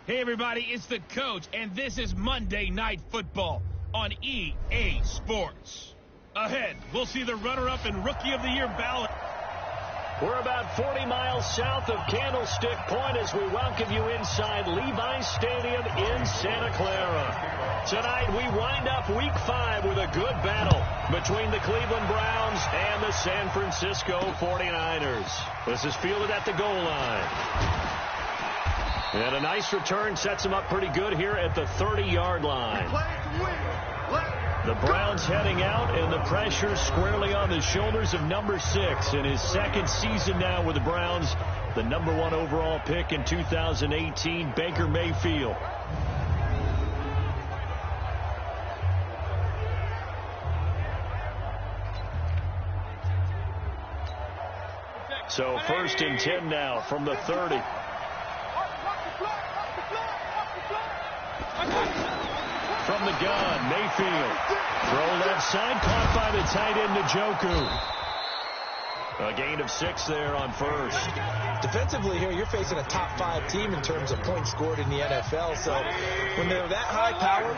Hey, everybody, it's the coach, and this is Monday Night Football on EA Sports. Ahead, we'll see the runner-up and Rookie of the Year ballot. We're about 40 miles south of Candlestick Point as we welcome you inside Levi's Stadium in Santa Clara. Tonight, we wind up Week 5 with a good battle between the Cleveland Browns and the San Francisco 49ers. This is fielded at the goal line. And a nice return sets him up pretty good here at the 30-yard line. The Browns heading out, and the pressure squarely on the shoulders of number 6 in his second season now with the Browns. The #1 overall pick in 2018, Baker Mayfield. So 1st and 10 now from the 30. From the gun, Mayfield. Throw left side, caught by the tight end, Njoku. A gain of 6 there on first. Defensively here, you're facing a top 5 team in terms of points scored in the NFL. So when they're that high powered,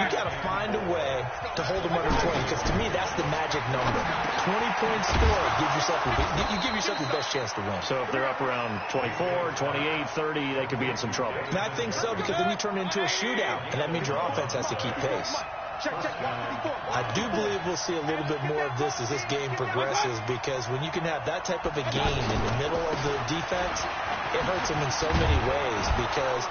you got to find a way to hold them under 20. Because to me, that's the magic number. 20 points scored, you give yourself your best chance to win. So if they're up around 24, 28, 30, they could be in some trouble. And I think so, because then you turn it into a shootout, and that means your offense has to keep pace. I do believe we'll see a little bit more of this as this game progresses, because when you can have that type of a game in the middle of the defense, it hurts them in so many ways, because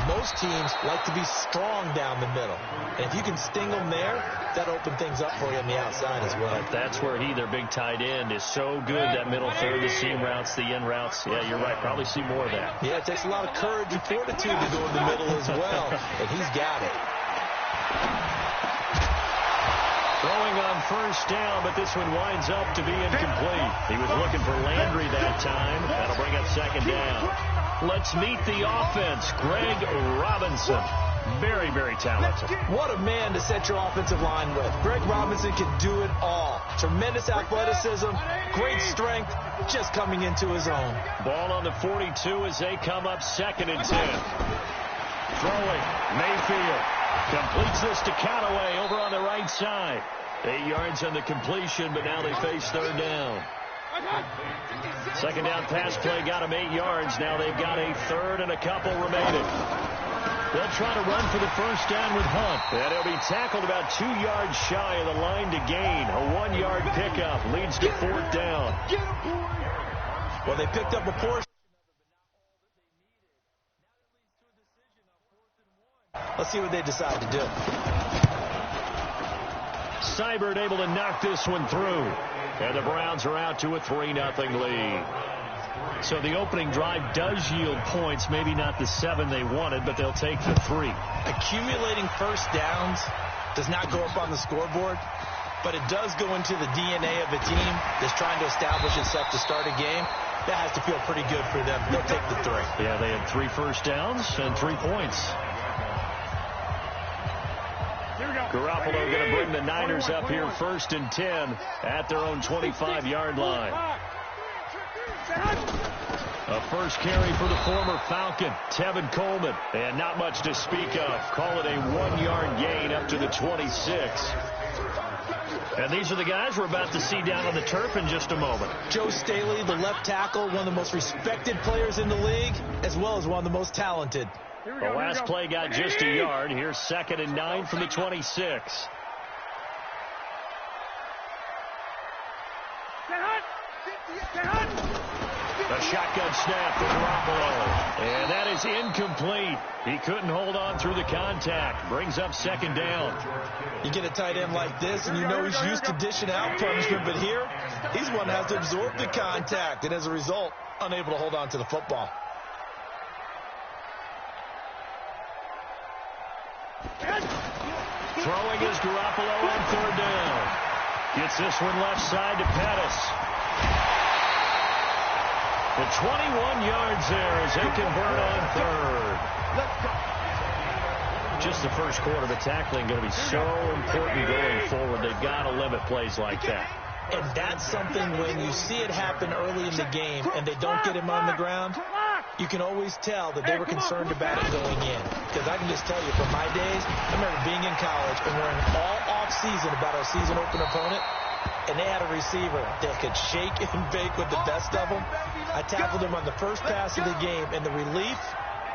most teams like to be strong down the middle. And if you can sting them there, that'll open things up for you on the outside as well. That's where their big tight end, is so good, that middle third, the seam routes, the in routes. Yeah, you're right. Probably see more of that. Yeah, it takes a lot of courage and fortitude to go in the middle as well, and he's got it. Throwing on first down, but this one winds up to be incomplete. He was looking for Landry that time. That'll bring up 2nd down. Let's meet the offense. Greg Robinson. Very, very talented. What a man to set your offensive line with. Greg Robinson can do it all. Tremendous athleticism, great strength, just coming into his own. Ball on the 42 as they come up 2nd and 10. Throwing, Mayfield. Completes this to Callaway over on the right side. 8 yards on the completion, but now they face 3rd down. 2nd down pass play got them 8 yards. Now they've got a 3rd and a couple remaining. They'll try to run for the first down with Hunt. And he'll be tackled about 2 yards shy of the line to gain. A 1-yard pickup leads to 4th down. Well, they picked up a portion. Let's see what they decide to do. Seibert able to knock this one through. And the Browns are out to a 3-0 lead. So the opening drive does yield points. Maybe not the 7 they wanted, but they'll take the 3. Accumulating first downs does not go up on the scoreboard, but it does go into the DNA of a team that's trying to establish itself to start a game. That has to feel pretty good for them. They'll take the 3. Yeah, they had 3 first downs and 3 points. Garoppolo going to bring the Niners up here 1st and 10 at their own 25-yard line. A first carry for the former Falcon, Tevin Coleman. And not much to speak of. Call it a 1-yard gain up to the 26. And these are the guys we're about to see down on the turf in just a moment. Joe Staley, the left tackle, one of the most respected players in the league, as well as one of the most talented. The last play got just a yard. Here's 2nd and 9 from the 26. A shotgun snap for Garoppolo. And that is incomplete. He couldn't hold on through the contact. Brings up 2nd down. You get a tight end like this, and you know he's used to dishing out punishment, but here, he's one that has to absorb the contact, and as a result, unable to hold on to the football. Throwing is Garoppolo on 3rd down. Gets this one left side to Pettis. The 21 yards there as they convert on 3rd. Just the first quarter, but tackling going to be so important going forward. They've got to limit plays like that. And that's something when you see it happen early in the game and they don't get him on the ground, you can always tell that they were concerned about it going in. Because I can just tell you, from my days, I remember being in college and we're in all off-season about our season opener opponent, and they had a receiver that could shake and bake with the best of them. I tackled him on the first pass of the game, and the relief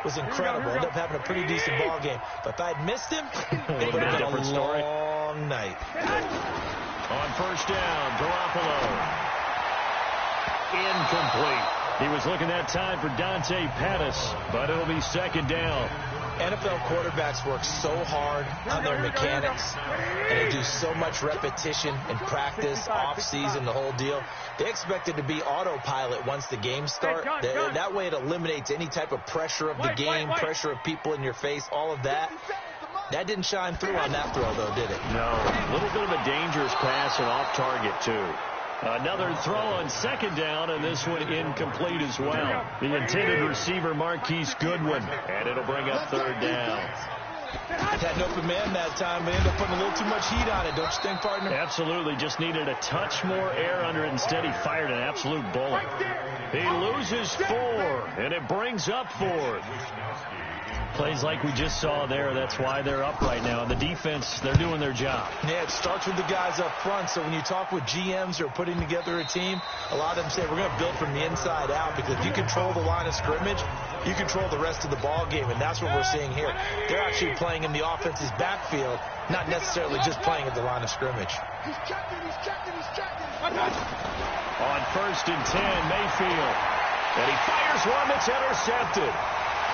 was incredible. Ended up having a pretty decent ball game. But if I had missed him, it would have been a long night. On first down, Garoppolo. Incomplete. He was looking that time for Dante Pettis, but it'll be second down. NFL quarterbacks work so hard on their mechanics, and they do so much repetition and practice, off-season, the whole deal. They expect it to be autopilot once the games start. That way it eliminates any type of pressure of the game, pressure of people in your face, all of that. That didn't shine through on that throw, though, did it? No. A little bit of a dangerous pass and off target, too. Another throw on second down, and this one incomplete as well. The intended receiver, Marquise Goodwin, and it'll bring up third down. Had an open man that time, but ended up putting a little too much heat on it, don't you think, partner? Absolutely. Just needed a touch more air under it. Instead, he fired an absolute bullet. He loses 4, and it brings up 4. Plays like we just saw there. That's why they're up right now. And the defense, they're doing their job. Yeah, it starts with the guys up front. So when you talk with GMs who are putting together a team, a lot of them say, we're going to build from the inside out, because if you control the line of scrimmage, you control the rest of the ball game. And that's what we're seeing here. They're actually playing in the offense's backfield, not necessarily just playing at the line of scrimmage. On first and 10, Mayfield. And he fires one that's intercepted.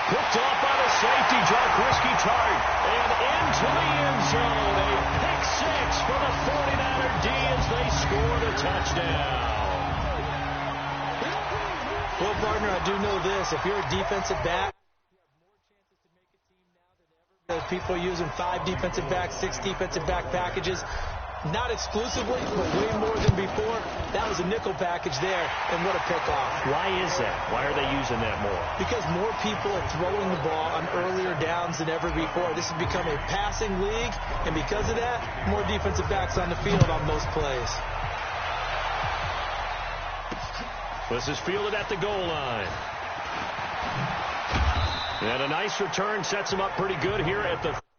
Picked off by the safety, Jarquiski Tart, and into the end zone. A pick 6 for the 49er D as they scored a touchdown. Well, partner, I do know this. If you're a defensive back, you have more chances to make a team now than ever. People are using 5 defensive backs, 6 defensive back packages. Not exclusively, but way more than before. That was a nickel package there, and what a pickoff. Why is that? Why are they using that more? Because more people are throwing the ball on earlier downs than ever before. This has become a passing league, and because of that, more defensive backs on the field on most plays. This is fielded at the goal line. And a nice return sets him up pretty good here at the 30-yard line.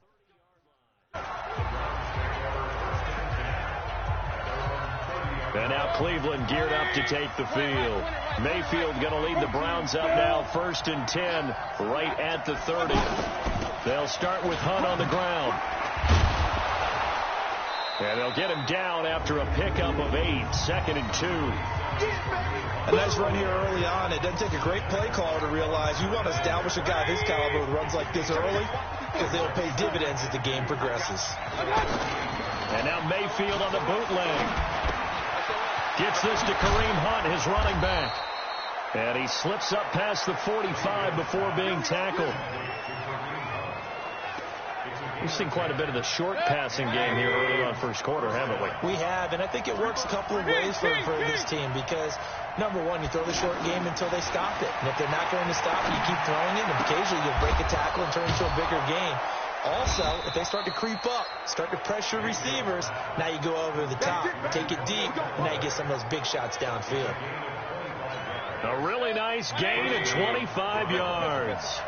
And now Cleveland geared up to take the field. Mayfield going to lead the Browns up now, first and 10, right at the 30. They'll start with Hunt on the ground. And they'll get him down after a pickup of 8, second and 2. A nice run here early on. It doesn't take a great play caller to realize you want to establish a guy of his caliber with runs like this early, because they'll pay dividends as the game progresses. And now Mayfield on the bootleg. Gets this to Kareem Hunt, his running back. And he slips up past the 45 before being tackled. We've seen quite a bit of the short passing game here early on first quarter, haven't we? We have, and I think it works a couple of ways for this team, because, number one, you throw the short game until they stop it. And if they're not going to stop it, you keep throwing it, and occasionally you'll break a tackle and turn it into a bigger game. Also, if they start to creep up, start to pressure receivers, now you go over the top, take it deep, and now you get some of those big shots downfield. A really nice gain at 25 yards.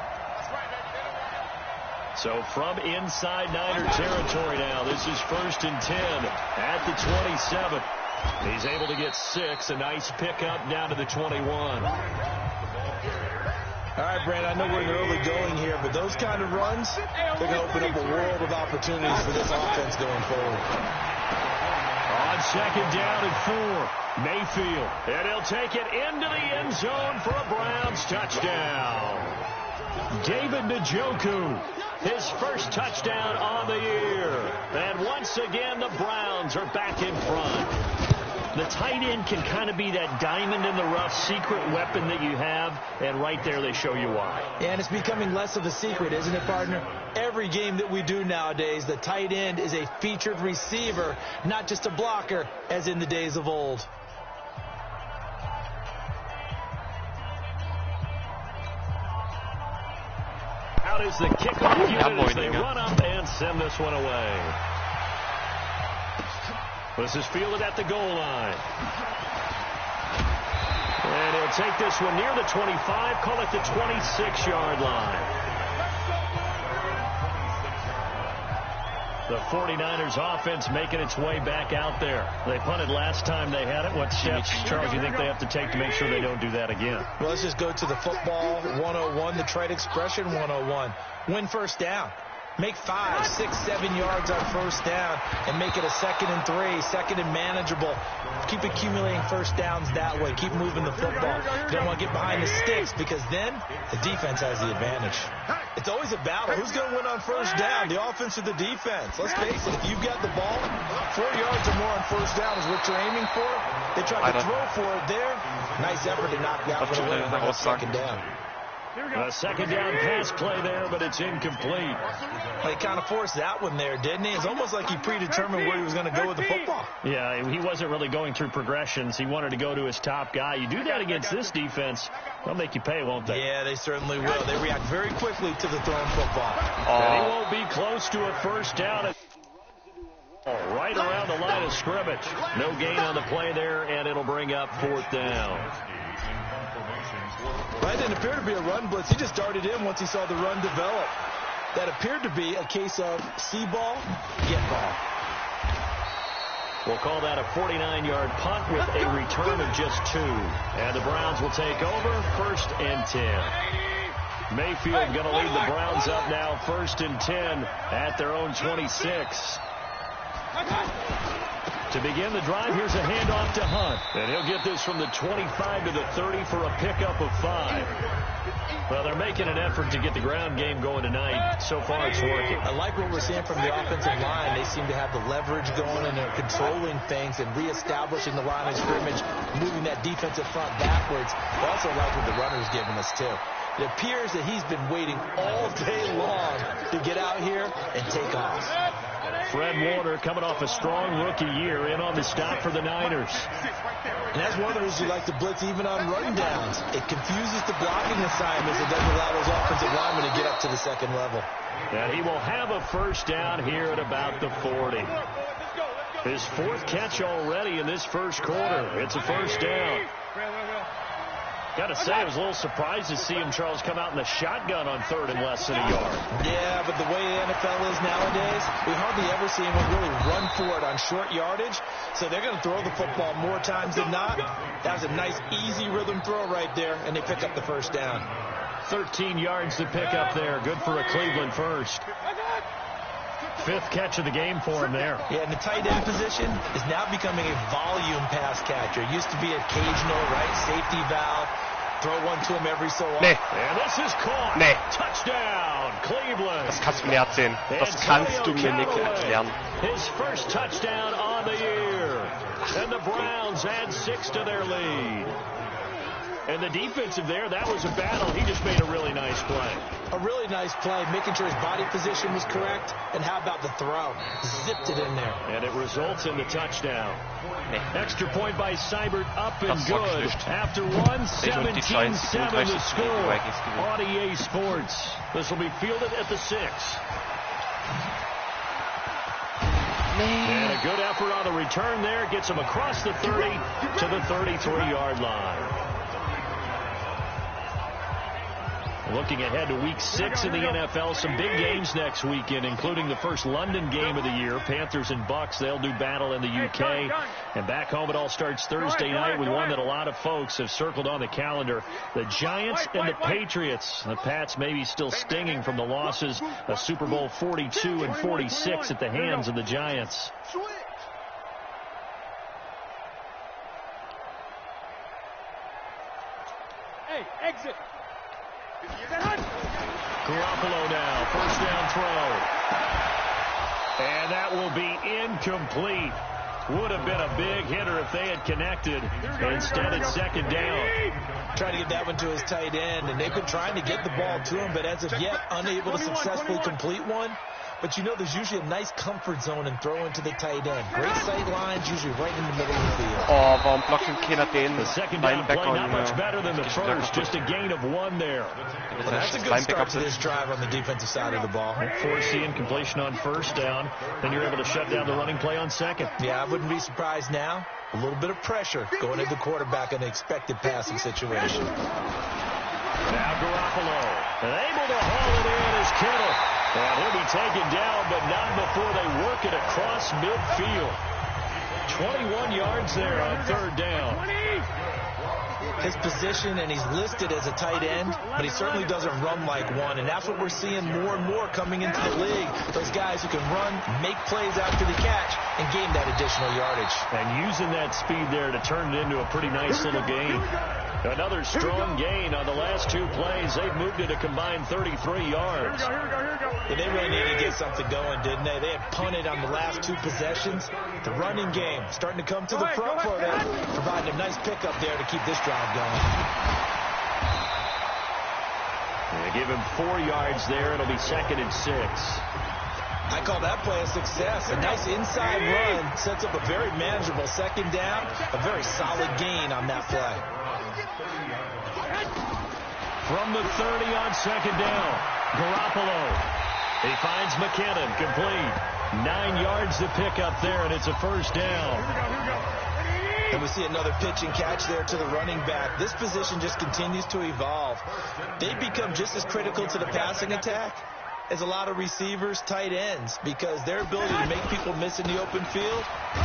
So from inside Niner territory now, this is first and 10 at the 27. He's able to get 6, a nice pickup down to the 21. All right, Brandon, I know we're in the early going here, but those kind of runs, they're going to open up a world of opportunities for this offense going forward. On second down and 4, Mayfield. And he'll take it into the end zone for a Browns touchdown. David Njoku, his first touchdown on the year. And once again, the Browns are back in front. The tight end can kind of be that diamond in the rough secret weapon that you have, and right there they show you why. Yeah, and it's becoming less of a secret, isn't it, partner? Every game that we do nowadays, the tight end is a featured receiver, not just a blocker, as in the days of old. Out is the kickoff unit as they run up and send this one away. This is fielded at the goal line. And he'll take this one near the 25, call it the 26-yard line. The 49ers offense making its way back out there. They punted last time they had it. What steps, Charles, you think they have to take to make sure they don't do that again? Well, let's just go to the football 101, the trade expression 101. Win first down. Make 5, 6, 7 yards on first down and make it a 2nd and 3, 2nd and manageable. Keep accumulating first downs that way. Keep moving the football. You don't want to get behind the sticks because then the defense has the advantage. It's always a battle. Who's going to win on first down, the offense or the defense? Let's face it, if you've got the ball, 4 yards or more on first down is what you're aiming for. They tried to throw for it there. Nice effort to knock that one away and bring a 2nd down. A 2nd down pass play there, but it's incomplete. Well, he kind of forced that one there, didn't he? It's almost like he predetermined where he was going to go with the football. Yeah, he wasn't really going through progressions. He wanted to go to his top guy. You do that against this defense, they'll make you pay, won't they? Yeah, they certainly will. They react very quickly to the thrown football. And he won't be close to a first down. Right around the line of scrimmage. No gain on the play there, and it'll bring up 4th down. That didn't appear to be a run blitz. He just darted in once he saw the run develop. That appeared to be a case of see ball, get ball. We'll call that a 49-yard punt with a return of just 2. And the Browns will take over 1st and 10. Mayfield going to lead the Browns up now 1st and 10 at their own 26. To begin the drive, here's a handoff to Hunt. And he'll get this from the 25 to the 30 for a pickup of 5. Well, they're making an effort to get the ground game going tonight. So far, it's working. I like what we're seeing from the offensive line. They seem to have the leverage going, and they're controlling things and reestablishing the line of scrimmage, moving that defensive front backwards. I also like what the runner's giving us, too. It appears that he's been waiting all day long to get out here and take off. Fred Warner coming off a strong rookie year in on the stop for the Niners. And that's one of the reasons you like to blitz even on run downs. It confuses the blocking assignments. It doesn't allow those offensive linemen to get up to the 2nd level. And he will have a first down here at about the 40. His 4th catch already in this first quarter. It's a first down. Got to say, I was a little surprised to see him, Charles, come out in the shotgun on 3rd and less than a yard. Yeah, but the way the NFL is nowadays, we hardly ever see anyone really run for it on short yardage. So they're going to throw the football more times than not. That was a nice, easy rhythm throw right there, and they pick up the first down. 13 yards to pick up there. Good for a Cleveland first. 5th catch of the game for him there. Yeah, and the tight end position is now becoming a volume pass catcher. It used to be occasional, right, safety valve. Throw one to him every so often. Nee. And this is caught. Nee. Touchdown, Cleveland. Das kannst du mir erzählen. Das kannst du mir nicht erklären. His first touchdown on the year. And the Browns add 6 to their lead. And the defensive there, that was a battle. He just made a really nice play. A really nice play, making sure his body position was correct. And how about the throw? Zipped it in there. And it results in the touchdown. Extra point by Seibert, up and good. After 1, 17-7 to score on EA Sports. This will be fielded at the 6. And a good effort on the return there. Gets him across the 30 to the 33-yard line. Looking ahead to Week 6 in the NFL, some big games next weekend, including the first London game of the year, Panthers and Bucks. They'll do battle in the UK. And back home, it all starts Thursday night with one that a lot of folks have circled on the calendar. The Giants and the Patriots. The Pats maybe still stinging from the losses of Super Bowl 42 and 46 at the hands of the Giants. Hey, exit. Garoppolo now, first down throw. And that will be incomplete. Would have been a big hitter if they had connected. Instead, it's 2nd down. Trying to get that one to his tight end, and they've been trying to get the ball to him, but as of yet, unable to successfully complete one. but you know there's usually a nice comfort zone and throw into the tight end. Great sight lines, usually right in the middle of the field. Oh, warum blockt denn keiner den The second down play Linebacker? not much better than the first, just a gain of 1 there. Well, that's a good start to this drive on the defensive side of the ball. Force the incompletion on first down, then you're able to shut down the running play on second. Yeah, I wouldn't be surprised now. A little bit of pressure going at the quarterback in an expected passing situation. Now Garoppolo, and able to haul it in is Kittle. And he'll be taken down, but not before they work it across midfield. 21 yards there on third down. His position, and he's listed as a tight end, but he certainly doesn't run like one, and that's what we're seeing more and more coming into the league. Those guys who can run, make plays after the catch, and gain that additional yardage. And using that speed there to turn it into a pretty nice little gain. Another strong gain on the last 2 plays. They've moved it a combined 33 yards. Yeah, they really needed to get something going, didn't they? They had punted on the last 2 possessions. The running game starting to come to the front for them, providing a nice pickup there to keep this drive going. They give him 4 yards there. It'll be 2nd and 6. I call that play a success. A nice inside run sets up a very manageable second down. A very solid gain on that play. From the 30 on second down, Garoppolo. He finds McKinnon, complete. 9 yards to pick up there, and it's a first down. And we see another pitch and catch there to the running back. This position just continues to evolve. They become just as critical to the passing attack as a lot of receivers, tight ends, because their ability to make people miss in the open field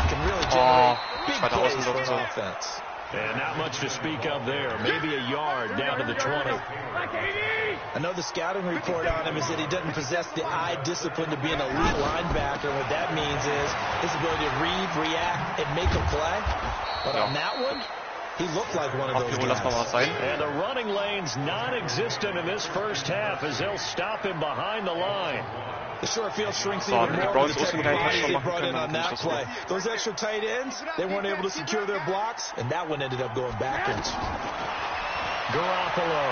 can really generate big plays for an offense. And not much to speak of there. Maybe a yard down to the 20. I know the scouting report on him is that he doesn't possess the eye discipline to be an elite linebacker. What that means is his ability to read, react, and make a play. But on that one, he looked like one of those guys. And the running lane's non-existent in this first half as they'll him him behind the line. The short field shrinks even more with the type of bodies they brought in on that play. Those extra tight ends, they weren't able to secure their blocks, and that one ended up going backwards. Garoppolo.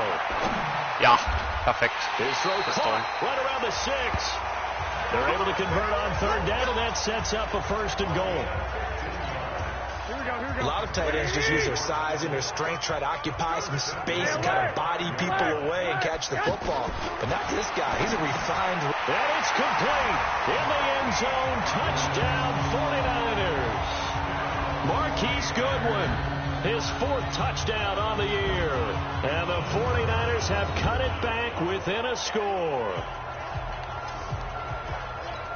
Ja, perfekt. His throw caught right around the 6. They're able to convert on third down, and that sets up a 1st and goal. A lot of tight ends just use their size and their strength, try to occupy some space and kind of body people away and catch the football. But not this guy. He's a refined. And it's complete. In the end zone. Touchdown 49ers. Marquise Goodwin. His 4th touchdown on the year. And the 49ers have cut it back within a score.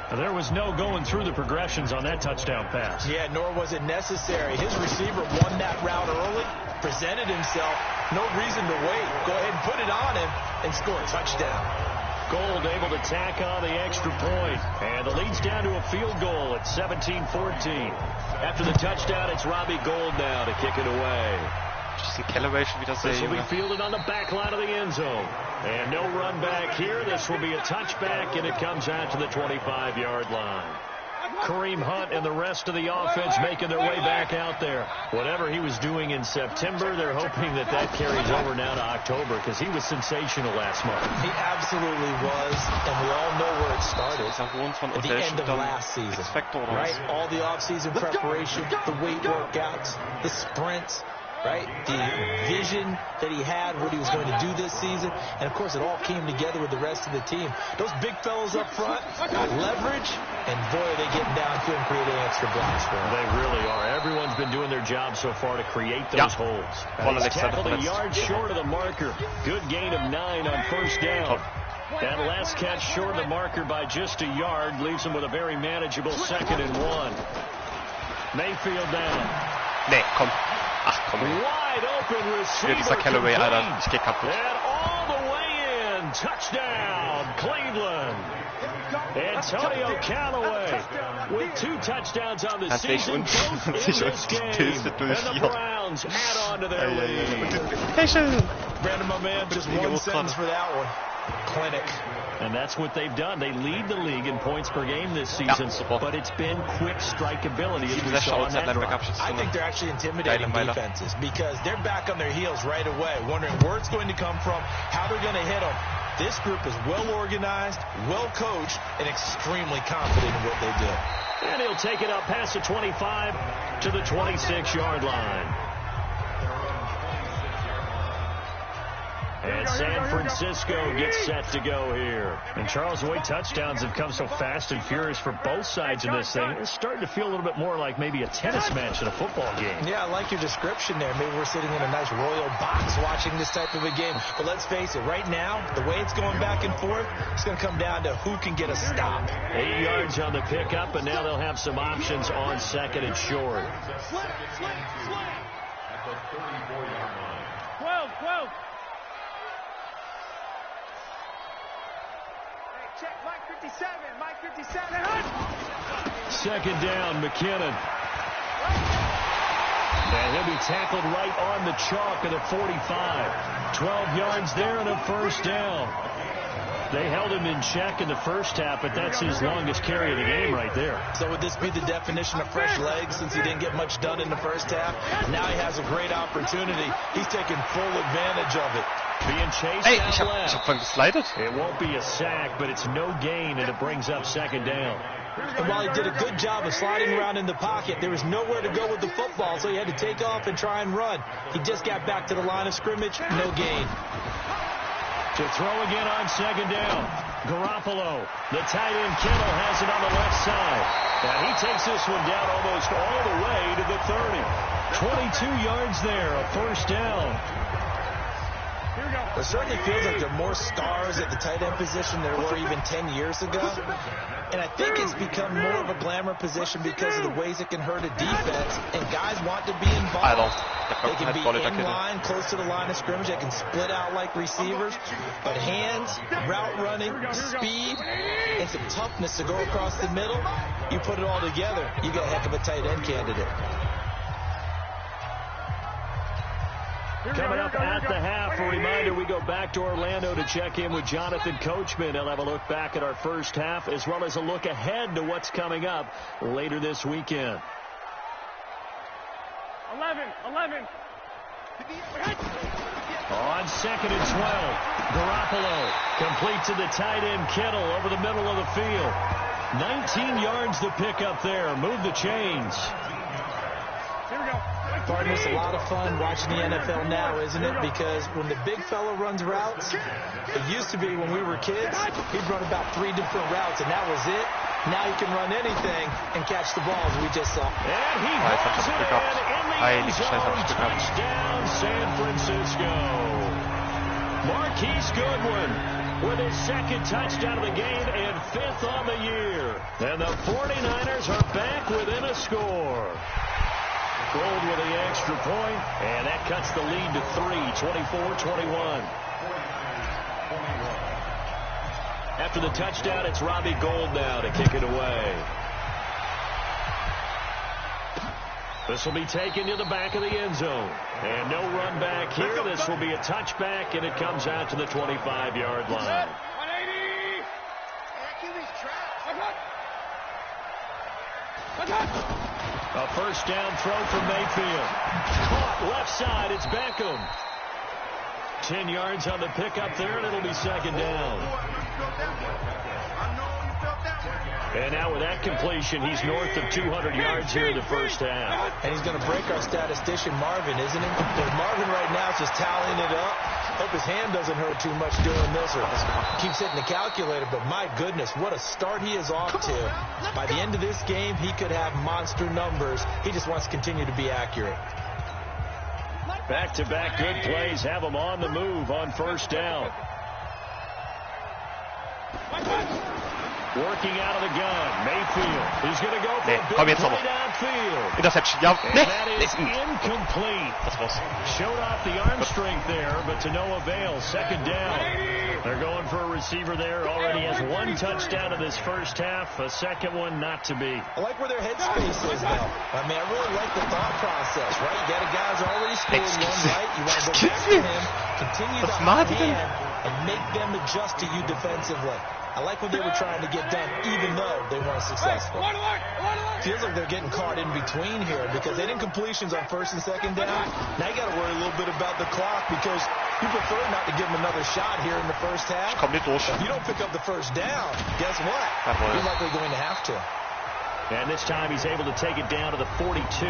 There was no going through the progressions on that touchdown pass. Yeah, nor was it necessary. His receiver won that route early, presented himself. No reason to wait. Go ahead and put it on him and score a touchdown. Gold able to tack on the extra point. And the lead's down to a field goal at 17-14. After the touchdown, it's Robbie Gould now to kick it away. This will be fielded on the back line of the end zone. And no run back here. This will be a touchback, and it comes out to the 25-yard line. Kareem Hunt and the rest of the offense making their way back out there. Whatever he was doing in September, they're hoping that that carries over now to October because he was sensational last month. He absolutely was, and we all know where it started. At the end of last season, right? All the off-season preparation, the weight workouts, the sprints, right? The vision that he had, what he was going to do this season. And, of course, it all came together with the rest of the team. Those big fellows up front got leverage, and, boy, are they getting downfield and creating extra blocks for him. They really are. Everyone's been doing their job so far to create those holes. He's tackled a yard short of the marker. Good gain of 9 on first down. That last catch short of the marker by just a yard leaves him with a very manageable 2nd and 1. Mayfield down. Nee, komm. Ach, komm. Wide open receiver. Dieser Callaway, Alter. Ich geh kaputt. And all the way in. Touchdown, Cleveland. Antonio Callaway with 2 touchdowns on the season. Both in this game. And the Browns add on to their lead. Brandon, my man, just 1 sentence for that one. Clinic. And that's what they've done. They lead the league in points per game this season, but it's been quick strike ability as we saw on that drive. I think they're actually intimidating defenses because they're back on their heels right away, wondering where it's going to come from, how they're going to hit them. This group is well organized, well coached, and extremely confident in what they do. And he'll take it up past the 25 to the 26-yard line. And San Francisco gets set to go here. And Charles, the way touchdowns have come so fast and furious for both sides in this thing, it's starting to feel a little bit more like maybe a tennis match than a football game. Yeah, I like your description there. Maybe we're sitting in a nice royal box watching this type of a game. But let's face it, right now, the way it's going back and forth, it's going to come down to who can get a stop. 8 yards on the pickup, and now they'll have some options on second and short. 12. Check Mike 57. Mike 57. Second down, McKinnon. And he'll be tackled right on the chalk at the 45. 12 yards there and a first down. They held him in check in the first half, but that's his longest carry of the game right there. So would this be the definition of fresh legs since he didn't get much done in the first half? Now he has a great opportunity. He's taking full advantage of it. Being chased Hey, out ich left. hab voll geslidet. It won't be a sack, but it's no gain, and it brings up second down. And while he did a good job of sliding around in the pocket, there was nowhere to go with the football, so he had to take off and try and run. He just got back to the line of scrimmage, no gain. To throw again on second down. Garoppolo, the tight end Kittle has it on the left side. And he takes this one down almost all the way to the 30. 22 yards there, a first down. It certainly feels like there are more stars at the tight end position than there were even 10 years ago. And I think it's become more of a glamour position because of the ways it can hurt a defense. And guys want to be involved. They can be in line, close to the line of scrimmage. They can split out like receivers. But hands, route running, speed, and some toughness to go across the middle, you put it all together, you got a heck of a tight end candidate. Coming up at the half, a reminder, we go back to Orlando to check in with Jonathan Coachman. He'll have a look back at our first half as well as a look ahead to what's coming up later this weekend. 11. On second and 12, Garoppolo complete to the tight end Kittle over the middle of the field. 19 yards to pick up there. Move the chains. Here we go. Pardon, it's a lot of fun watching the NFL now, isn't it? Because when the big fella runs routes, it used to be when we were kids, he'd run about 3 different routes, and that was it. Now he can run anything and catch the balls we just saw. And he hits it in the end zone. Touchdown, San Francisco. Marquise Goodwin with his second touchdown of the game and 5th on the year. And the 49ers are back within a score. Gold with the extra point, and that cuts the lead to 3, 24-21. After the touchdown, it's Robbie Gould now to kick it away. This will be taken to the back of the end zone. And no run back here. This will be a touchback, and it comes out to the 25-yard line. 180. A first down throw from Mayfield. Caught left side. It's Beckham. 10 yards on the pickup there, and it'll be second down. And now with that completion, he's north of 200 yards here in the first half. And he's going to break our statistician, Marvin, isn't he? Because Marvin right now is just tallying it up. Hope his hand doesn't hurt too much doing this or keeps hitting the calculator. But my goodness, what a start he is off to. By the end of this game, he could have monster numbers. He just wants to continue to be accurate. Back-to-back good plays have him on the move on first down. Working out of the gun. Mayfield. He's going to go for a big play downfield. Interception. Ja, And that is incomplete. Das war's. Showed off the arm strength there, but to no avail. Second down. They're going for a receiver there. Already has 1 touchdown in this first half. A second one not to be. I like where their headspace is, though. I mean, I really like the thought process, right? You got a guy who's already scored one, right? You want to go back to him, continue the hot hand, and make them adjust to you defensively. I like what they were trying to get done, even though they weren't successful. Feels like they're getting caught in between here because they didn't completions on first and second down. Now you got to worry a little bit about the clock because You prefer not to give him another shot here in the first half? Ich komm nicht durch. If you don't pick up the first down, guess what? Jawohl. You're likely going to have to. And this time he's able to take it down to the 42.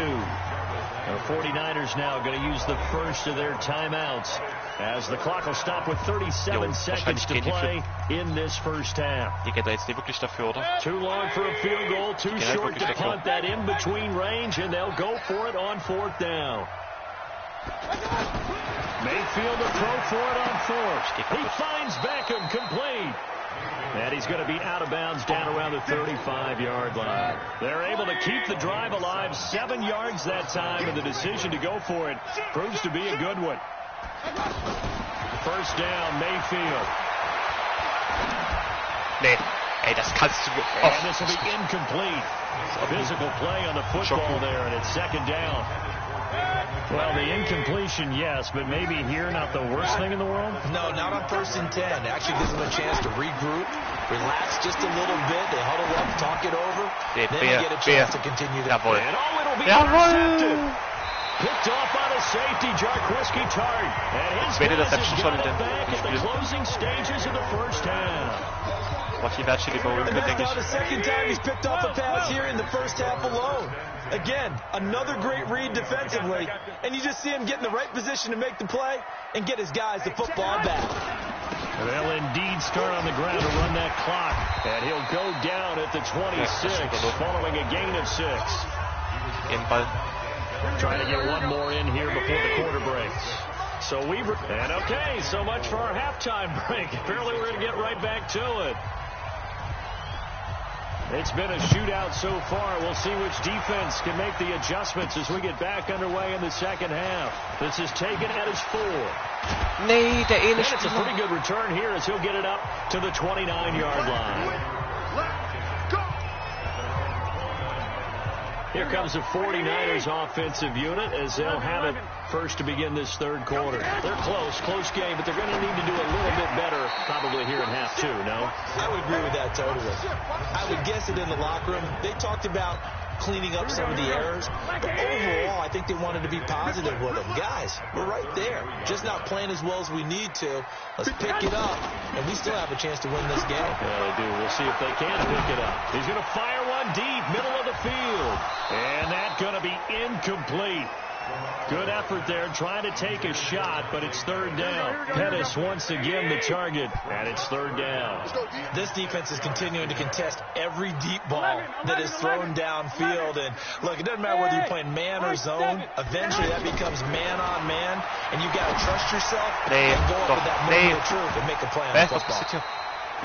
The 49ers now going to use the first of their timeouts as the clock will stop with 37 seconds to play in this first half. Die geht er jetzt nicht wirklich dafür, oder? Too long for a field goal, too short to punt that in between range, and they'll go for it on fourth down. Mayfield to throw for it on fourth. He finds Beckham complete. And he's going to be out of bounds down around the 35-yard line. They're able to keep the drive alive 7 yards that time, and the decision to go for it proves to be a good one. First down, Mayfield. Nee. Ey, das kannst du... And this will be incomplete. Physical play on the football there, and it's second down. Well, the incompletion, yes, but maybe here not the worst thing in the world? No, not on 1st and 10. It actually gives them a chance to regroup, relax just a little bit. They huddle up, talk it over. Then they get a chance to continue to play. And it'll be intercepted. Picked off by the safety, Jarquiski Tart. And his guys have got it back at the closing stages of the first half. Was die Wertschätzung überholen wird, denke ich. The second time he's picked off a pass here in the first half alone. Again, another great read defensively, and you just see him get in the right position to make the play and get his guys the football back. They'll indeed start on the ground to run that clock, and he'll go down at the 26, following a gain of 6. Trying to get one more in here before the quarter breaks. So okay, so much for our halftime break. Apparently we're going to get right back to it. It's been a shootout so far. We'll see which defense can make the adjustments as we get back underway in the second half. This is taken at his 4. Nee, der ähnliche. It's a pretty good return here as he'll get it up to the 29-yard line. Here comes the 49ers offensive unit as they'll have it first to begin this third quarter. They're close game, but they're going to need to do a little bit better probably here in half 2, no? I would agree with that totally. I would guess it in the locker room. They talked about cleaning up some of the errors, but overall, I think they wanted to be positive with them. Guys, we're right there. Just not playing as well as we need to. Let's pick it up, and we still have a chance to win this game. Yeah, they do. We'll see if they can pick it up. He's going to fire one deep, middle of the field, and that's going to be incomplete. Good effort there, trying to take a shot, but it's third down. Pettis once again the target, and it's third down. This defense is continuing to contest every deep ball that is thrown downfield. And look, it doesn't matter whether you're playing man or zone. Eventually that becomes man on man, and you've got to trust yourself and go up with that moment of truth and make a play on the football.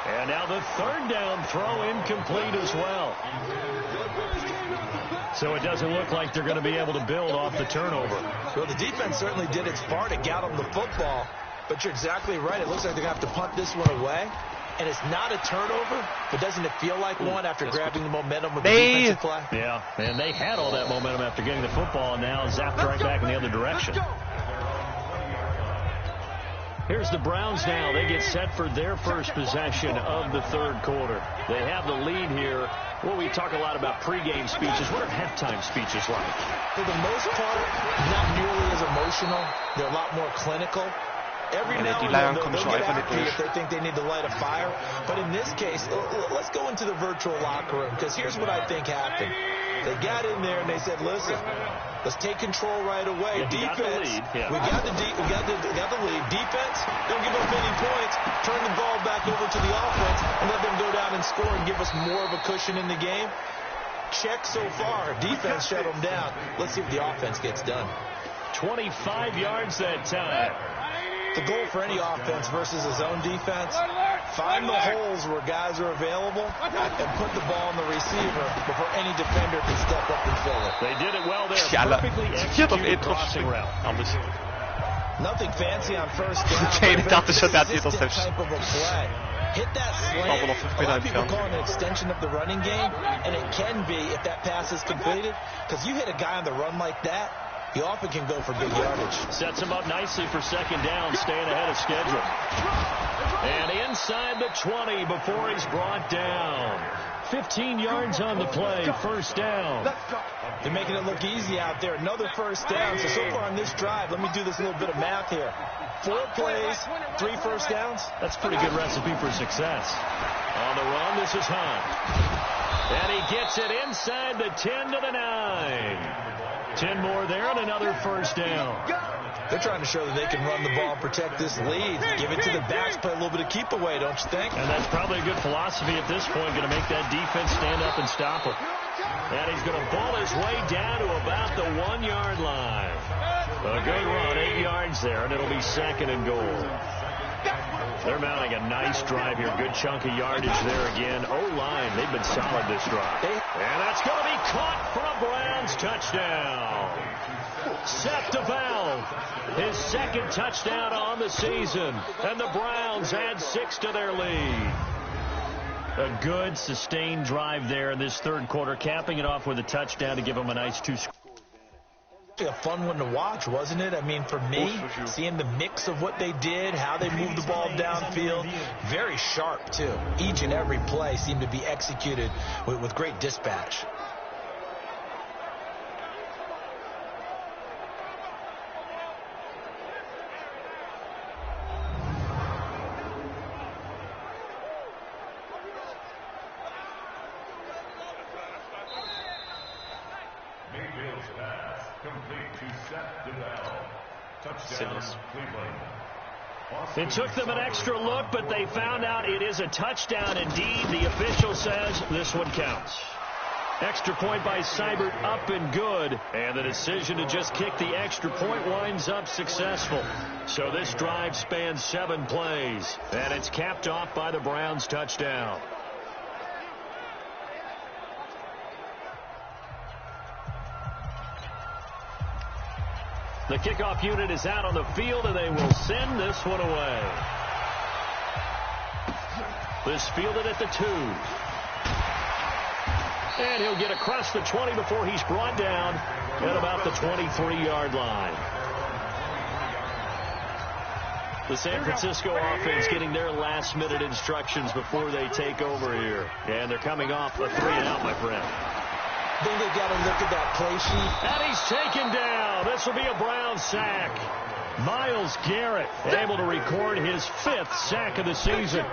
And now the third down throw incomplete as well. So it doesn't look like they're going to be able to build off the turnover. Well, the defense certainly did its part to get them the football, but you're exactly right. It looks like they're going to have to punt this one away. And it's not a turnover, but doesn't it feel like one after grabbing the momentum with the defensive play? Yeah, and they had all that momentum after getting the football, and now zapped right back in the other direction. Here's the Browns now. They get set for their first possession of the third quarter. They have the lead here. Well, we talk a lot about pregame speeches. What are halftime speeches like? For the most part, not nearly as emotional. They're a lot more clinical. Every now and then they'll get after you if they think they need to light a fire. But in this case, let's go into the virtual locker room, because here's what I think happened. They got in there and they said, listen, let's take control right away. Defense, we got the lead. Defense, don't give up any points. Turn the ball back over to the offense and let them go down and score and give us more of a cushion in the game. Check so far. Defense shut them down. Let's see if the offense gets done. 25 yards that time. The goal for any offense versus a zone defense, find the holes where guys are available and put the ball on the receiver before any defender can step up and fill it. They did it well there. Perfectly executed crossing route. Nothing fancy on first down. Okay, ich dachte schon, der hat Interception. Type of a play. Hit that slant. A lot of people call it an extension of the running game, and it can be if that pass is completed, because you hit a guy on the run like that, he often can go for big yardage. Sets him up nicely for second down, staying ahead of schedule. And inside the 20 before he's brought down. 15 yards on the play. First down. They're making it look easy out there. Another first down. So far on this drive, let me do this little bit of math here. 4 plays, 3 first downs. That's a pretty good recipe for success. On the run, this is Hunt. And he gets it inside the 10 to the 9. 10 more there and another first down. They're trying to show that they can run the ball and protect this lead. Give it to the backs, play a little bit of keep away, don't you think? And that's probably a good philosophy at this point, going to make that defense stand up and stop him. And he's going to ball his way down to about the 1-yard line. A good run, 8 yards there, and it'll be 2nd and goal. They're mounting a nice drive here. Good chunk of yardage there again. O-line, they've been solid this drive. And that's going to be caught for a Browns touchdown. Seth DeValve, his 2nd touchdown on the season. And the Browns add 6 to their lead. A good, sustained drive there in this third quarter, capping it off with a touchdown to give them a nice 2-score. A fun one to watch, wasn't it? I mean, for me, seeing the mix of what they did, how they moved the ball downfield, very sharp, too. Each and every play seemed to be executed with great dispatch. It took them an extra look, but they found out it is a touchdown indeed. The official says this one counts. Extra point by Seibert, up and good. And the decision to just kick the extra point winds up successful. So this drive spans 7 plays. And it's capped off by the Browns' touchdown. The kickoff unit is out on the field, and they will send this one away. This fielded at the 2. And he'll get across the 20 before he's brought down at about the 23-yard line. The San Francisco offense getting their last-minute instructions before they take over here. And they're coming off a 3-and-out, my friend. I think they've got to look at that play sheet. And he's taken down. This will be a Brown sack. Myles Garrett able to record his 5th sack of the season.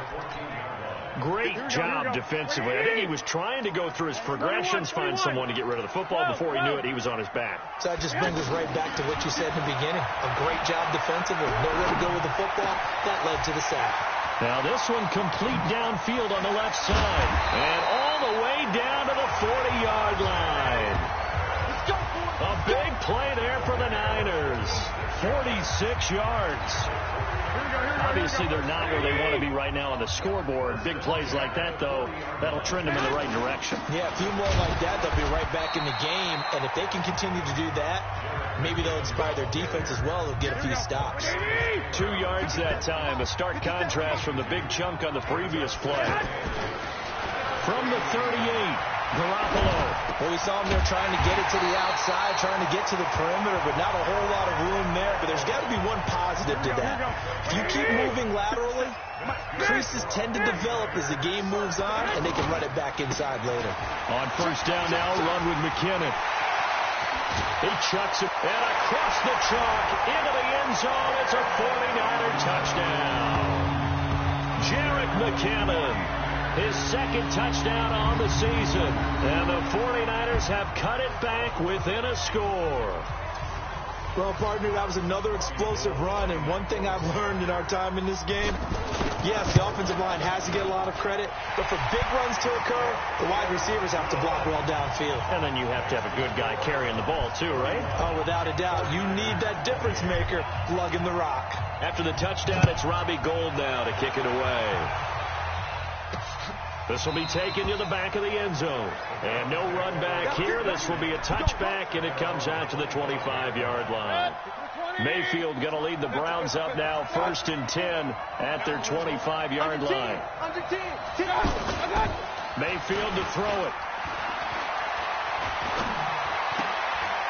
Great job defensively. I think he was trying to go through his progressions, find someone to get rid of the football. Before he knew it, he was on his back. So that just brings us right back to what you said in the beginning. A great job defensively. Nowhere to go with the football. That led to the sack. Now this one complete downfield on the left side. And all the way down to the 40-yard line. A big play there for the Niners. 46 yards. Obviously, they're not where they want to be right now on the scoreboard. Big plays like that, though, that'll trend them in the right direction. Yeah, a few more like that, they'll be right back in the game. And if they can continue to do that, maybe they'll inspire their defense as well. They'll get a few stops. 2 yards that time. A stark contrast from the big chunk on the previous play. From the 38, Garoppolo. Well, we saw him there trying to get it to the outside, trying to get to the perimeter, but not a whole lot of room there. But there's got to be one positive to that. If you keep moving laterally, creases tend to develop as the game moves on, and they can run it back inside later. On first down now, run with McKinnon. He chucks it, and across the chalk, into the end zone. It's a 49er touchdown. Jerick McKinnon. His 2nd touchdown on the season. And the 49ers have cut it back within a score. Well, partner, that was another explosive run. And one thing I've learned in our time in this game, yes, the offensive line has to get a lot of credit. But for big runs to occur, the wide receivers have to block well downfield. And then you have to have a good guy carrying the ball, too, right? Oh, without a doubt. You need that difference maker lugging the rock. After the touchdown, it's Robbie Gould now to kick it away. This will be taken to the back of the end zone. And no run back here. This will be a touchback, and it comes out to the 25-yard line. Mayfield going to lead the Browns up now, 1st and 10 at their 25-yard line. Mayfield to throw it.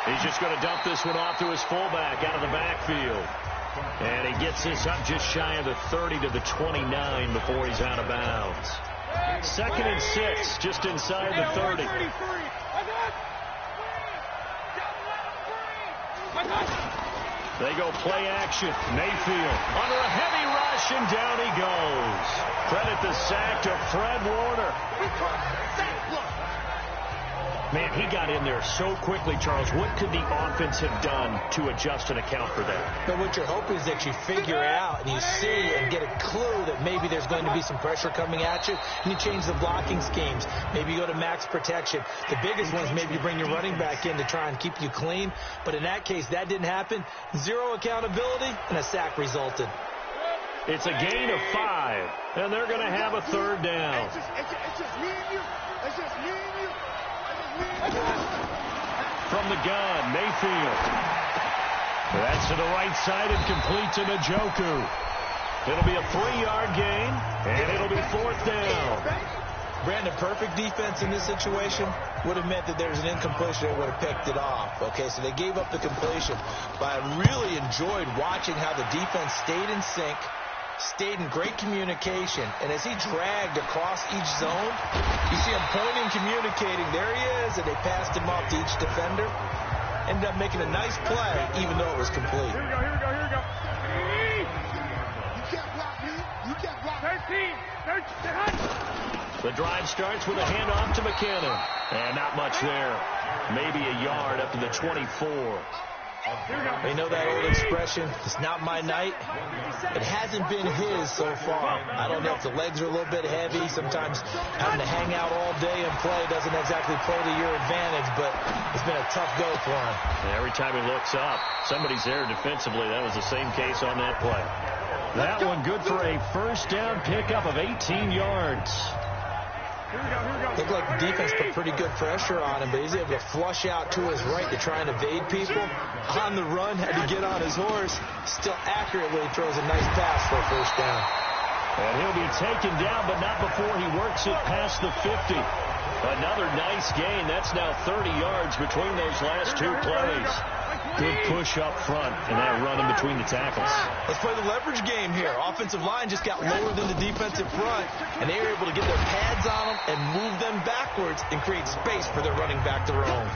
He's just going to dump this one off to his fullback out of the backfield. And he gets this up just shy of the 30 to the 29 before he's out of bounds. 2nd and 6, just inside the 30. They go play action. Mayfield under a heavy rush, and down he goes. Credit the sack to Fred Warner. Man, he got in there so quickly, Charles. What could the offense have done to adjust and account for that? But what you're hoping is that you figure out and you see and get a clue that maybe there's going to be some pressure coming at you, and you change the blocking schemes. Maybe you go to max protection. The biggest one is maybe you bring your running back in to try and keep you clean. But in that case, that didn't happen. 0 accountability, and a sack resulted. It's a gain of 5, and they're going to have a 3rd down. It's just me and you. It's just me and you. From the gun, Mayfield. That's to the right side and complete to Njoku. It'll be a 3-yard gain, and it'll be 4th down. Brandon, perfect defense in this situation would have meant that there's an incompletion. They would have picked it off. Okay, so they gave up the completion. But I really enjoyed watching how the defense stayed in sync, stayed in great communication, and as he dragged across each zone, you see him pointing, communicating. There he is, and they passed him off to each defender. Ended up making a nice play, even though it was complete. Here we go. You can't block me. You can't block 13. The drive starts with a handoff to McKinnon. And not much there. Maybe a yard up to the 24. You know that old expression, it's not my night? It hasn't been his so far. I don't know if the legs are a little bit heavy. Sometimes having to hang out all day and play doesn't exactly play to your advantage, but it's been a tough go for him. Every time he looks up, somebody's there defensively. That was the same case on that play. That one good for a 1st down pickup of 18 yards. Looked like the defense put pretty good pressure on him, but he's able to flush out to his right to try and evade people. On the run, had to get on his horse. Still accurately throws a nice pass for a 1st down. And he'll be taken down, but not before he works it past the 50. Another nice gain. That's now 30 yards between those last 2 plays. Good push up front and that run in between the tackles. Let's play the leverage game here. Offensive line just got lower than the defensive front, and they were able to get their pads on them and move them backwards and create space for their running back to roam.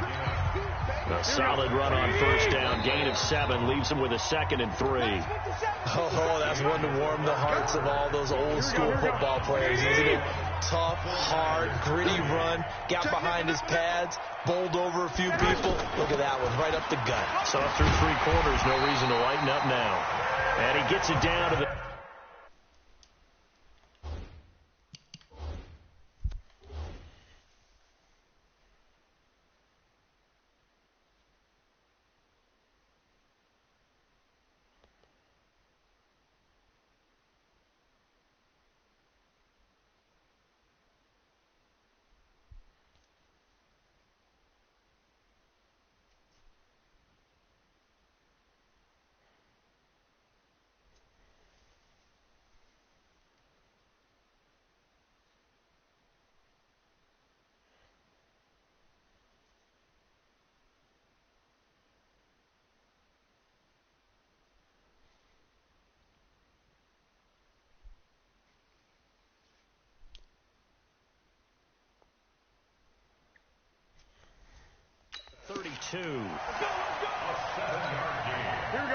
A solid run on 1st down. Gain of 7 leaves them with a 2nd and 3. Oh, that's one to warm the hearts of all those old school football players, isn't it? Tough, hard, gritty run. Got behind his pads, bowled over a few people. Look at that one, right up the gut. Saw through 3 quarters, no reason to lighten up now. And he gets it down to the...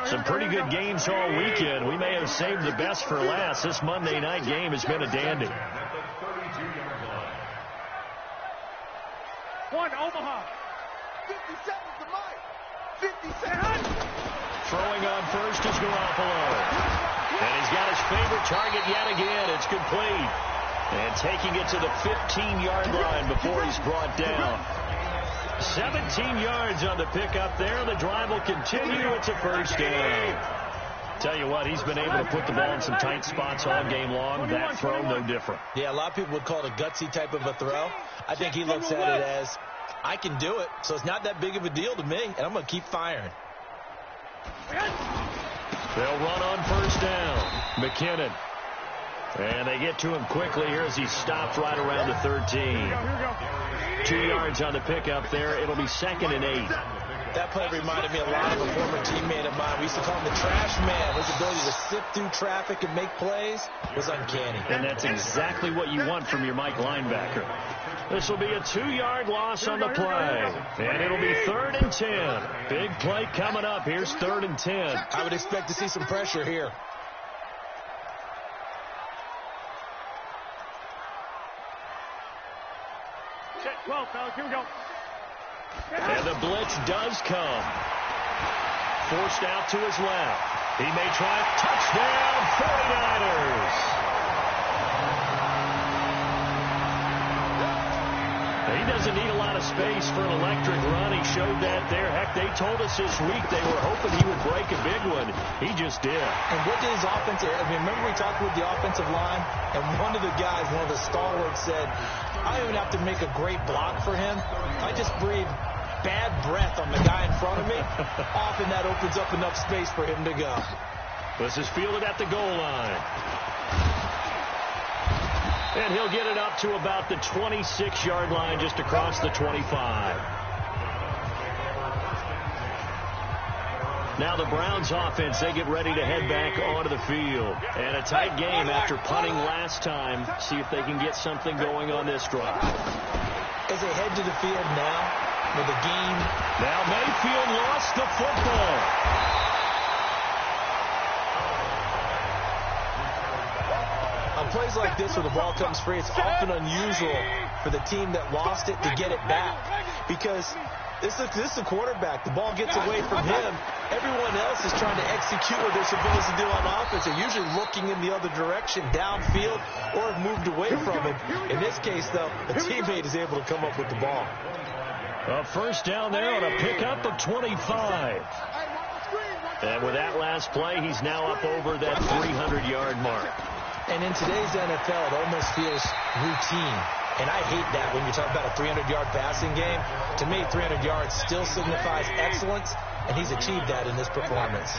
Some pretty good games all weekend. We may have saved the best for last. This Monday night game has been a dandy. One, Omaha. 57 to Mike. 57. Throwing on first is Garoppolo. And he's got his favorite target yet again. It's complete. And taking it to the 15-yard line before he's brought down. 17 yards on the pickup there. The drive will continue. It's a 1st down. Tell you what, he's been able to put the ball in some tight spots all game long. That throw, no different. Yeah, a lot of people would call it a gutsy type of a throw. I think he looks at it as, I can do it, so it's not that big of a deal to me, and I'm going to keep firing. They'll run on 1st down. McKinnon. And they get to him quickly here as he stopped right around the 13. 2 yards on the pickup there. It'll be 2nd and 8. That play reminded me a lot of a former teammate of mine. We used to call him the trash man. His ability to sift through traffic and make plays was uncanny. And that's exactly what you want from your Mike linebacker. This will be a 2-yard loss on the play. And it'll be 3rd and 10. Big play coming up. Here's 3rd and 10. I would expect to see some pressure here. Check 12, fellas. Here we go. And the blitz does come. Forced out to his left. He may try a touchdown, 49ers. He doesn't need a lot of space for an electric run. He showed that there. Heck, they told us this week they were hoping he would break a big one. He just did. And what did his offensive, remember we talked with the offensive line, and one of the guys, one of the stalwarts said, I don't even have to make a great block for him. I just breathe bad breath on the guy in front of me. Often that opens up enough space for him to go. This is fielded at the goal line. And he'll get it up to about the 26-yard line, just across the 25. Now the Browns offense, they get ready to head back onto the field. And a tight game after punting last time. See if they can get something going on this drive. As they head to the field now with the game. Now Mayfield lost the football. On plays like this where the ball comes free, it's often unusual for the team that lost it to get it back. Because this is a quarterback. The ball gets away from him. Everyone else is trying to execute what they're supposed to do on offense. They're usually looking in the other direction, downfield, or have moved away from it. In this case, though, a teammate is able to come up with the ball. A first down there on a pickup of 25. And with that last play, he's now up over that 300-yard mark. And in today's NFL, it almost feels routine. And I hate that when you talk about a 300-yard passing game. To me, 300 yards still signifies excellence, and he's achieved that in this performance.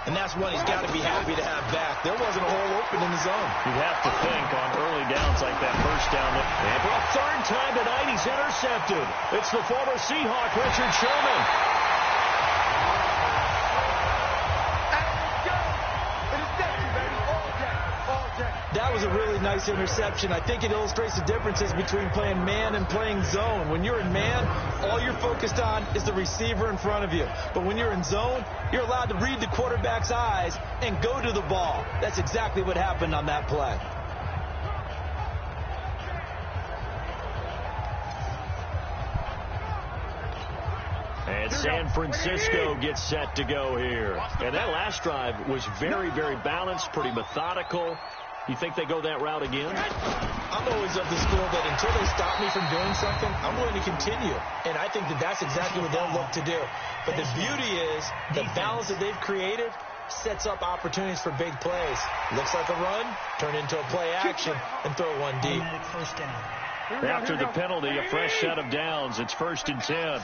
And that's one he's got to be happy to have back. There wasn't a hole open in the zone. You'd have to think on early downs like that first down. And for a 3rd time tonight, he's intercepted. It's the former Seahawk, Richard Sherman. That was a really nice interception. I think it illustrates the differences between playing man and playing zone. When you're in man, all you're focused on is the receiver in front of you. But when you're in zone, you're allowed to read the quarterback's eyes and go to the ball. That's exactly what happened on that play. And San Francisco gets set to go here. And that last drive was very, very balanced, pretty methodical. You think they go that route again? I'm always of the school that until they stop me from doing something, I'm going to continue. And I think that that's exactly what they'll look to do. But the beauty is the balance that they've created sets up opportunities for big plays. Looks like a run, turn into a play action, and throw one deep. After the penalty, a fresh set of downs. It's 1st and 10.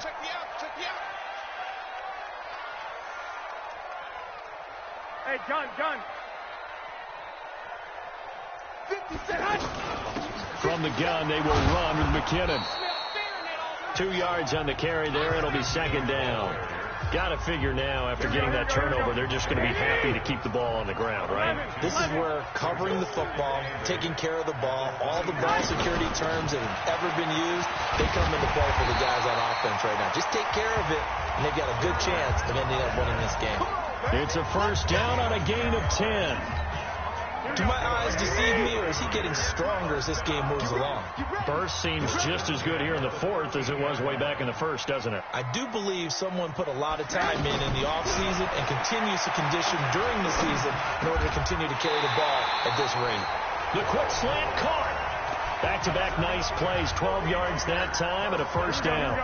Hey, John. From the gun, they will run with McKinnon. 2 yards on the carry there. It'll be 2nd down. Got to figure now, after getting that turnover, they're just going to be happy to keep the ball on the ground, right? This is where covering the football, taking care of the ball, all the ball security terms that have ever been used, they come into play for the guys on offense right now. Just take care of it, and they've got a good chance of ending up winning this game. It's a first down on a gain of 10. Do my eyes deceive me, or is he getting stronger as this game moves along? Burst seems just as good here in the 4th as it was way back in the 1st, doesn't it? I do believe someone put a lot of time in the offseason and continues to condition during the season in order to continue to carry the ball at this rate. The quick slant caught. Back-to-back nice plays, 12 yards that time and a first down.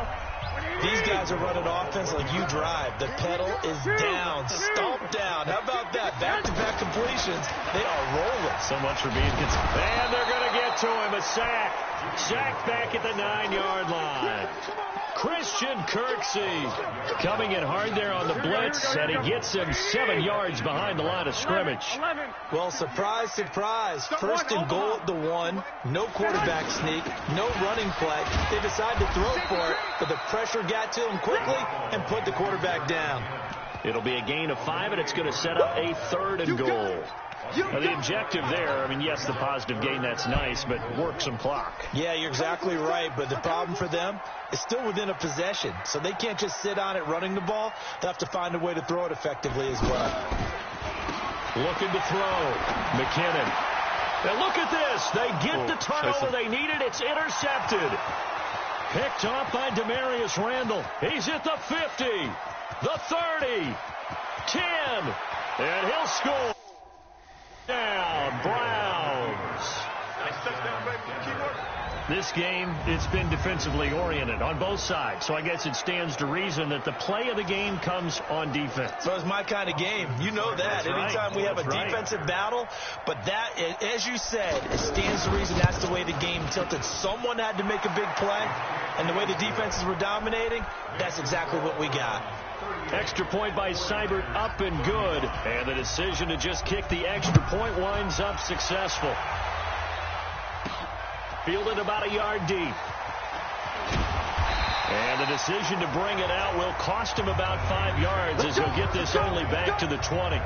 These guys are running offense like you drive. The pedal is down, stomped down. How about that? Back-to-back completions. They are rolling. So much for being consistent. And they're going to get to him. A sack. Sack back at the 9-yard line. Christian Kirksey coming in hard there on the blitz, and he gets him 7 yards behind the line of scrimmage. Well, surprise, surprise. 1st and goal at the 1. No quarterback sneak. No running play. They decide to throw for it, but the pressure pressure got to him quickly and put the quarterback down. It'll be a gain of 5, and it's going to set up a 3rd and goal. Now, the objective there, I mean, yes, the positive gain, that's nice, but work some clock. Yeah, you're exactly right, but the problem for them is still within a possession, so they can't just sit on it running the ball. They'll have to find a way to throw it effectively as well. Looking to throw. McKinnon. Now look at this. They get the turnover they needed. It's intercepted. Picked off by Demarius Randall. He's at the 50, the 30, 10, and he'll score. Down, Browns. This game, it's been defensively oriented on both sides, so I guess it stands to reason that the play of the game comes on defense. So it's my kind of game. You know that. Anytime we have a defensive battle, but that, as you said, it stands to reason that's the way the game tilted. Someone had to make a big play, and the way the defenses were dominating, that's exactly what we got. Extra point by Seibert, up and good. And the decision to just kick the extra point winds up successful. Fielded about a yard deep. And the decision to bring it out will cost him about 5 yards as he'll get this only back to the 20.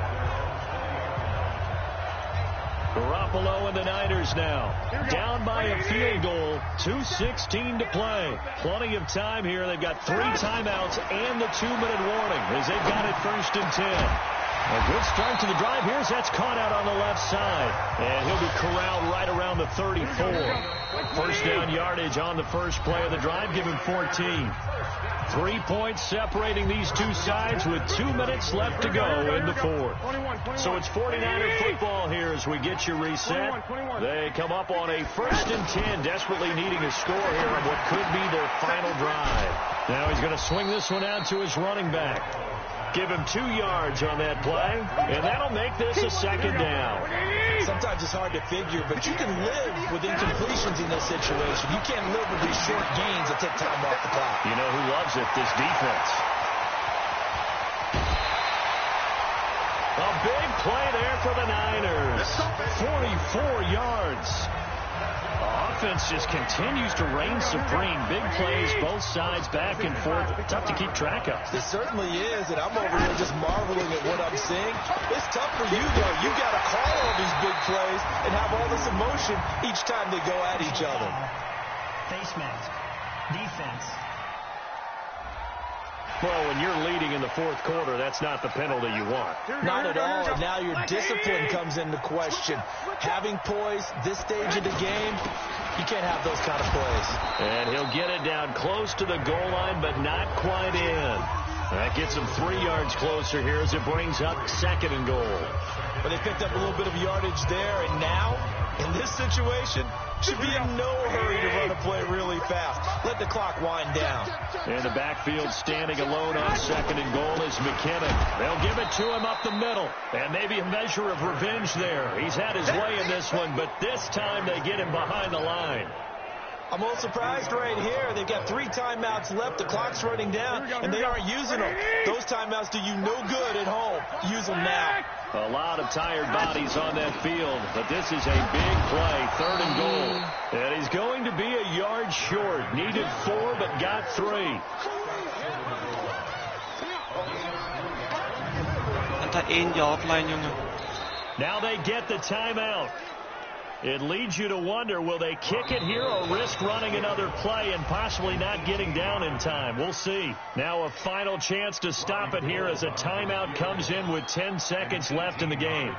Garoppolo and the Niners now. Down by a field goal. 2:16 to play. Plenty of time here. They've got 3 timeouts and the 2-minute warning as they've got it 1st and 10. A good start to the drive. Here's that's caught out on the left side. And he'll be corralled right around the 34. First down yardage on the first play of the drive. Give him 14. 3 points separating these two sides with 2 minutes left to go in the 4th. So it's 49er football here as we get you reset. They come up on a 1st and 10, desperately needing a score here on what could be their final drive. Now he's going to swing this one out to his running back. Give him 2 yards on that play, and that'll make this a 2nd down. Sometimes it's hard to figure, but you can live with incompletions in this situation. You can't live with these short gains that take time off the clock. You know who loves it? This defense. A big play there for the Niners. 44 yards. Offense just continues to reign supreme. Big plays, both sides, back and forth. Tough to keep track of. It certainly is, and I'm over here just marveling at what I'm seeing. It's tough for you, though. You got to call all these big plays and have all this emotion each time they go at each other. Face mask. Defense. Well, when you're leading in the 4th quarter, that's not the penalty you want. Not at all, and now your discipline comes into question. Having poise this stage of the game, you can't have those kind of plays. And he'll get it down close to the goal line, but not quite in. That gets him 3 yards closer here as it brings up 2nd and goal. But they picked up a little bit of yardage there, and now, in this situation, should be in no hurry to run a play really fast. Let the clock wind down. In the backfield, standing alone on 2nd and goal is McKinnon. They'll give it to him up the middle. And maybe a measure of revenge there. He's had his way in this one, but this time they get him behind the line. I'm a little surprised right here. They've got 3 timeouts left. The clock's running down, and they aren't using them. Those timeouts do you no good at home. Use them now. A lot of tired bodies on that field, but this is a big play, 3rd and goal. And he's going to be a yard short. Needed 4, but got 3. Now they get the timeout. It leads you to wonder, will they kick it here or risk running another play and possibly not getting down in time? We'll see. Now a final chance to stop it here as a timeout comes in with 10 seconds left in the game.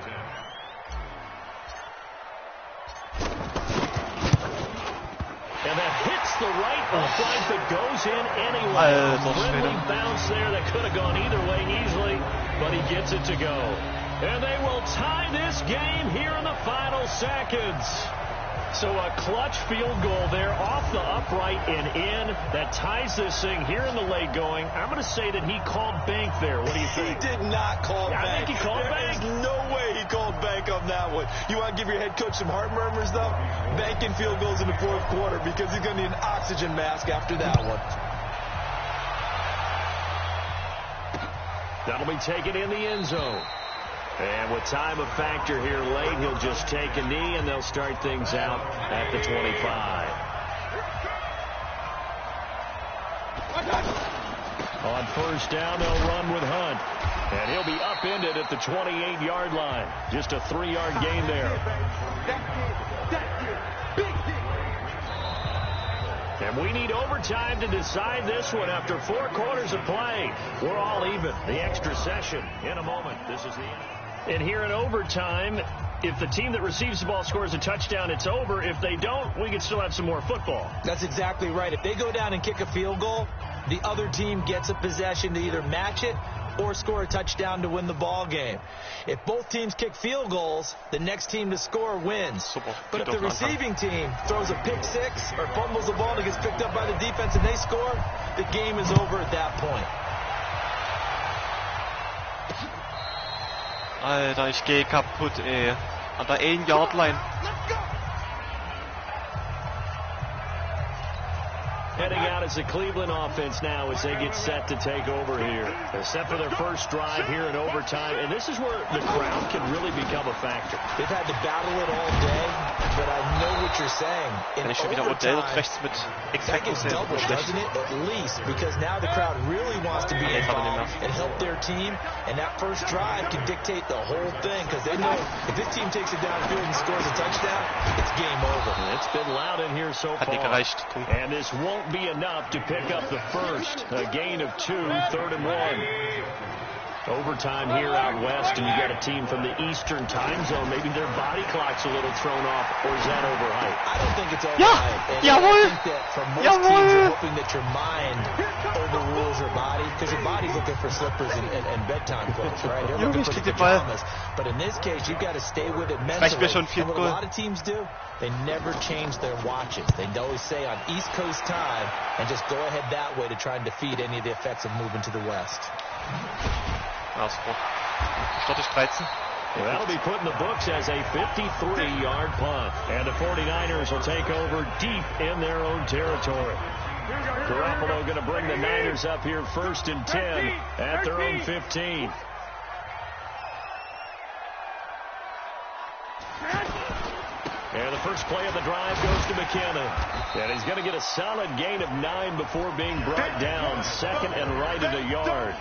And that hits the right upright but goes in anyway. Friendly bounce there that could have gone either way easily, but he gets it to go. And they will tie this game here in the final seconds. So a clutch field goal there off the upright and in. That ties this thing here in the late going. I'm going to say that he called bank there. What do you think? He did not call bank. I think he called bank. There's no way he called bank on that one. You want to give your head coach some heart murmurs, though? Banking field goals in the 4th quarter because he's going to need an oxygen mask after that one. That'll be taken in the end zone. And with time a factor here late, he'll just take a knee, and they'll start things out at the 25. first down, they'll run with Hunt. And he'll be upended at the 28-yard line. Just a 3-yard gain there. And we need overtime to decide this one after 4 quarters of play. We're all even. The extra session in a moment. This is the end. And here in overtime, if the team that receives the ball scores a touchdown, it's over. If they don't, we can still have some more football. That's exactly right. If they go down and kick a field goal, the other team gets a possession to either match it or score a touchdown to win the ball game. If both teams kick field goals, the next team to score wins. But if the receiving team throws a pick six or fumbles the ball and it gets picked up by the defense and they score, the game is over at that point. Alter, ich gehe kaputt, ey. An der 1-Yard-Line. Heading out as the Cleveland offense now as they get set to take over here. They're set for their first drive here in overtime, and this is where the crowd can really become a factor. They've had to battle it all day, but I know what you're saying. In overtime, that gets doubled, doesn't it? At least, because now the crowd really wants to be involved and help their team, and that first drive can dictate the whole thing, because they know if this team takes it downfield and scores a touchdown, it's game over. It's been loud in here so far. And this won't be enough to pick up the first. A gain of 2, 3rd and 1. Overtime here out west, and you got a team from the Eastern time zone. Maybe their body clock's a little thrown off, or is that overhyped? I don't think it's overhyped. And I think that for most teams, you're hoping that your mind overrules your body, because your body's looking for slippers and bedtime clothes, right? They're looking for the pajamas. But in this case, you've got to stay with it mentally. And what a lot of teams do, they never change their watches. They always say on East Coast time, and just go ahead that way to try and defeat any of the effects of moving to the west. Ausbruch. Scottish 13. Well, that'll be put in the books as a 53-yard punt. And the 49ers will take over deep in their own territory. Garoppolo going to bring the Niners up here 1st and 10 at their own 15. And the first play of the drive goes to McKinnon. And he's going to get a solid gain of 9 before being brought down. 2nd and right at a yard.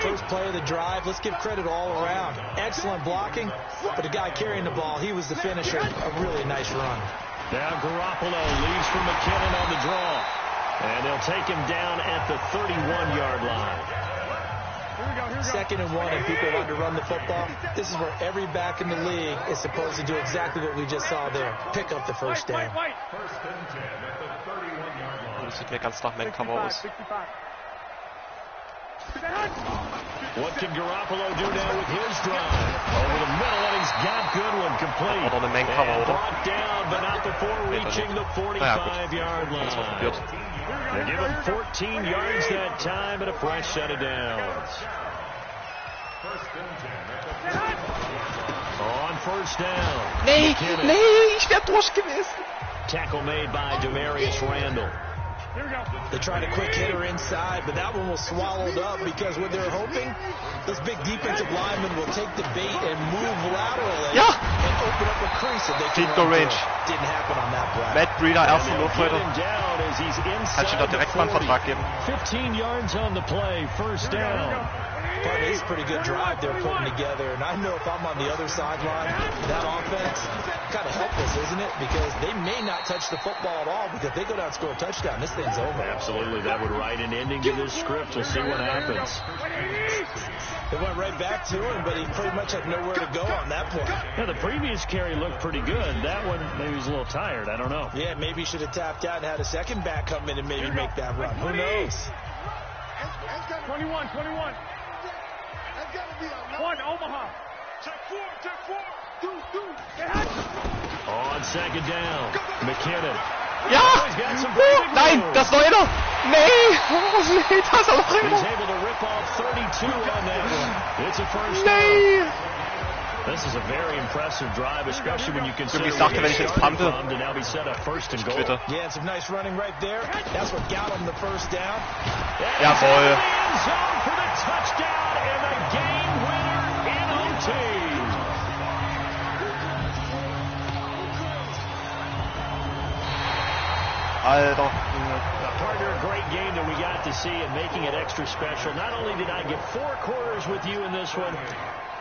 First play of the drive, let's give credit all around. Excellent blocking, but the guy carrying the ball, he was the finisher. A really nice run. Now Garoppolo leaves for McKinnon on the draw. And they'll take him down at the 31-yard line. 2nd and 1, and people want to run the football. This is where every back in the league is supposed to do exactly what we just saw there. Pick up the first down. Das sieht mir ganz nach Man-Cover aus. What can Garoppolo do now with his drive? Over the middle, and he's got Goodwin complete. And brought down, but not before reaching the 45-yard line. They give him 14 yards that time and a fresh set of downs. On first down. Nee, ich wär durch gewesen. Tackle made by Demarius Randall. They tried a quick hitter inside, but that one was swallowed up because what they're hoping, this big defensive lineman will take the bait and move laterally and open up a crease if they can run range. Didn't happen on that play. Matt Breeder, erster Luftläufer. Hat schon da direkt mal einen Vertrag geben. 15 yards on the play, first down. But it's a pretty good drive they're putting together, and I know if I'm on the other sideline, that offense, kind of helpless, isn't it? Because they may not touch the football at all, because if they go down and score a touchdown, this thing's over. Absolutely, that would write an ending to this script. We'll see what happens. They went right back to him, but he pretty much had nowhere to go on that point. Yeah, the previous carry looked pretty good. That one, maybe he was a little tired. I don't know. Yeah, maybe he should have tapped out and had a second back come in and maybe make that run. Who knows? 21. One, Omaha. Check four. On 2nd down, McKinnon. Ja! Nein, das war einer! Nee! Nee, das war He's able to rip off 32 on that one. It's a first down. This is a very impressive drive, especially when you consider Ich dachte, wenn ich jetzt pumpe. to now be set up 1st and goal. Yeah, some nice running right there. That's what got him the first down. Jawohl. Zone for the touchdown and the game winner in OT. Alter. Partner, a great game that we got to see and making it extra special. Not only did I get 4 quarters with you in this one,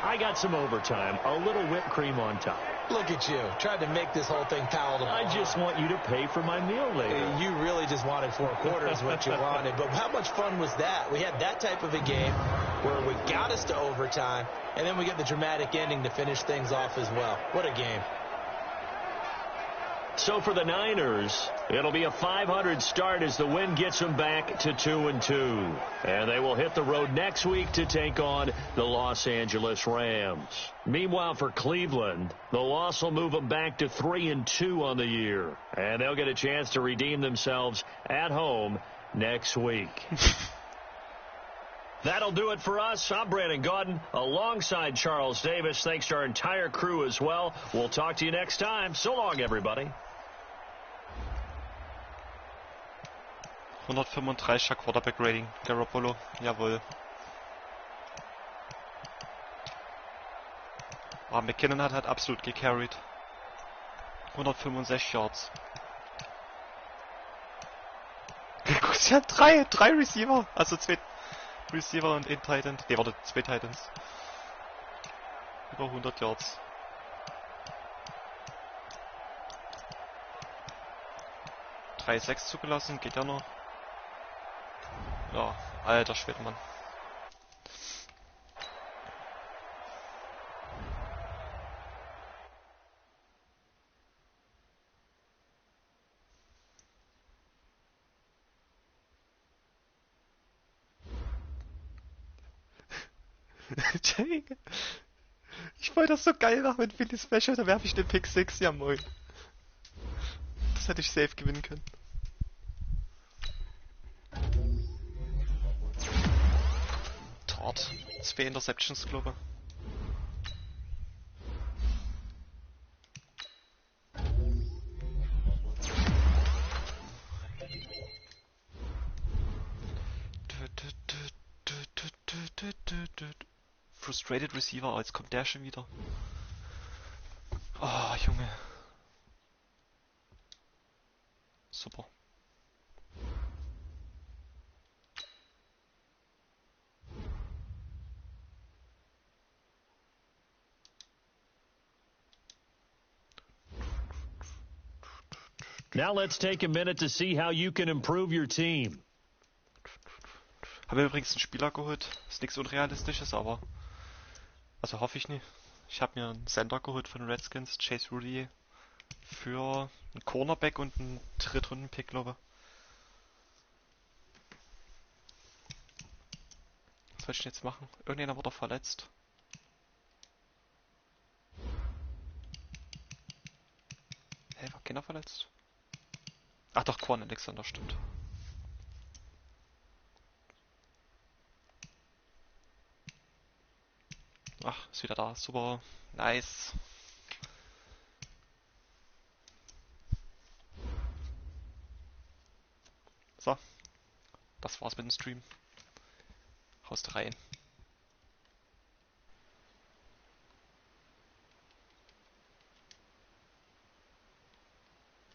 I got some overtime, a little whipped cream on top. Look at you, tried to make this whole thing palatable. I just want you to pay for my meal later. You really just wanted 4 quarters, what you wanted. But how much fun was that? We had that type of a game where we got us to overtime, and then we get the dramatic ending to finish things off as well. What a game. So for the Niners, it'll be a .500 start as the win gets them back to 2-2. And they will hit the road next week to take on the Los Angeles Rams. Meanwhile, for Cleveland, the loss will move them back to 3-2 on the year. And they'll get a chance to redeem themselves at home next week. That'll do it for us. I'm Brandon Gaudin alongside Charles Davis. Thanks to our entire crew as well. We'll talk to you next time. So long, everybody. 135er Quarterback Rating. Garoppolo, jawohl. Ah, McKinnon hat halt absolut gecarried. 165 Yards. Guck, sie hat drei Receiver. Also 2 Receiver und 1 Tight End. Ne, warte, 2 Titans. Über 100 Yards. Drei 6 zugelassen, geht ja noch. Ja, alter Schwede, Mann. Ich wollte das so geil machen mit Philly Special, da werfe ich den Pick 6, ja moin. Das hätte ich safe gewinnen können. Tort. 2 Interceptions, glaube ich. Frustrated Receiver, oh, jetzt kommt der schon wieder. Oh, Junge. Super. Now let's take a minute to see how you can improve your team. Habe mir übrigens einen Spieler geholt. Ist nichts Unrealistisches, aber... Also hoffe ich nicht. Ich habe mir einen Sender geholt von Redskins, Chase Rudy, für einen Cornerback und einen Drittrunden-Pick, glaube ich. Was soll ich denn jetzt machen? Irgendjemand wurde verletzt. Hä, war keiner verletzt? Ach doch, Quan Alexander, stimmt. Ach, ist wieder da. Super. Nice. So. Das war's mit dem Stream. Haust rein.